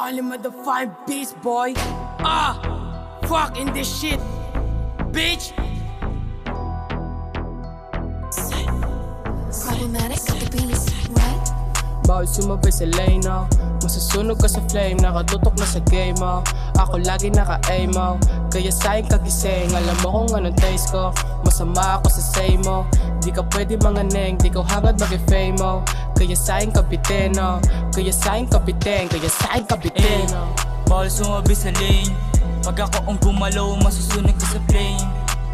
Only motherfucking beast, boy. Fuck in this shit, bitch. Problematic, got the beats, right? Bawal sumabay sa lane, no? Masusunog ka sa flame, nakatutok na sa game, mo. Ako lagi naka-aim, mo. Kaya sa'yo kagising, alam mo kung anong taste ko. Masama ako sa say mo. Di ka pwede mga neng, di ko hangad mag-fame, mo. Kaya sa'yo kapitin, no? Kaya sa'yo kapitin, kaya sa'yo kapitin, no? Bawal sumabay sa lane. Pag ako ang gumalaw, masusunog ka sa flame.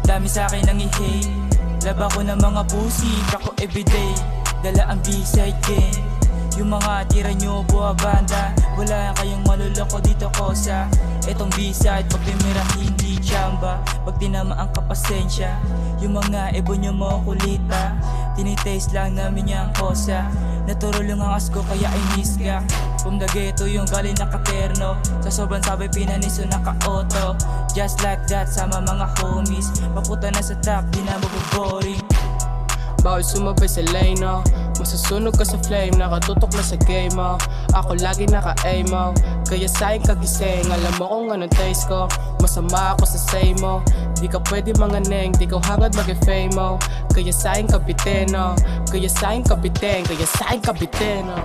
Dami sa'kin ang i-hate. Laba ko ng mga pussy, ako everyday. Dala ang B-side game. Yung mga tira nyo buwabanda, wala kayong maluloko dito ko sa etong B-side. Pag pimira hindi chamba, pag tinamaan ka pasensya. Yung mga ebo nyo mo kulita, tinitaste lang namin yung kosa. Naturol yung angas ko kaya ay miss ka. From the ghetto yung galing nakaterno, sa sobrang sabay pinaniso naka-auto. Just like that sama mga homies, paputa na sa top di na mabuboring. Bawal sumabay sa lane, no? Masusunog ka sa flame, nakatutok na sa game, mo. Ako lagi naka-aim, mo. Kaya sa'yo kagising, alam mo kung anong taste ko. Masama ako sa say mo. Di ka pwede mga neng, di ko hangad mag-fame, mo. Kaya sa'yo kapitin, no? Kaya sa'yo kapitin, kaya sa'yo kapitin, no?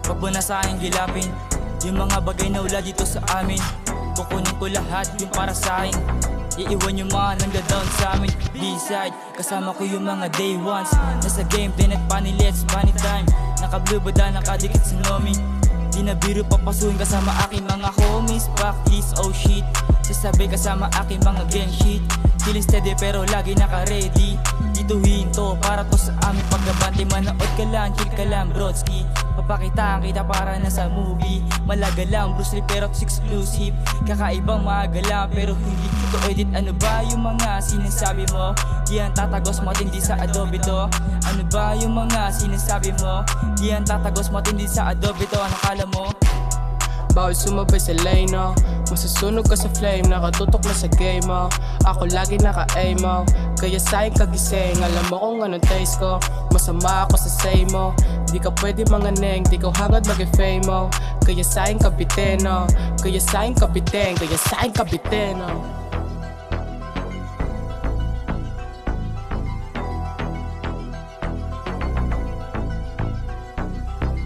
Pag mo na sa'king gilapin, yung mga bagay na wala dito sa amin, kukunin ko lahat yung para sa'kin. Iiwan yung mga nangda-down sa amin. B-side, kasama ko yung mga day ones. Nasa game, din at panilets, funny time. Naka-blue bada, nakadikit sa nomi. Di na biro papasuhin kasama aking mga homies. Practice, oh shit. Sasabay kasama aking mga gang shit. Feeling steady pero lagi naka-ready. Dito hinto, para to sa amin pagkabante. Manood ka lang, chill ka lang, broski. Papakitaan kita para na sa movie. Malaga lang, Bruce Lee pero exclusive. Kakaibang mga gala pero hindi ko edit. Ano ba yung mga sinasabi mo? Diyan tatagos matindi sa Adobe to. Ano ba yung mga sinasabi mo? Diyan tatagos matindi sa Adobe to. Ano kala mo? Bawal sumabay sa lane, no? Masusunog ka sa flame, nakatutok na sa game, mo. Ako lagi naka-aim, mo. Kaya sa'yo kagising, alam mo kung anong taste ko. Masama ako sa say mo. Di ka pwede mga neng, di ko hangad mag-fame, mo. Kaya sa'yo kapitin, no? Kaya sa'yo kapitin, kaya sa'yo kapitin, no?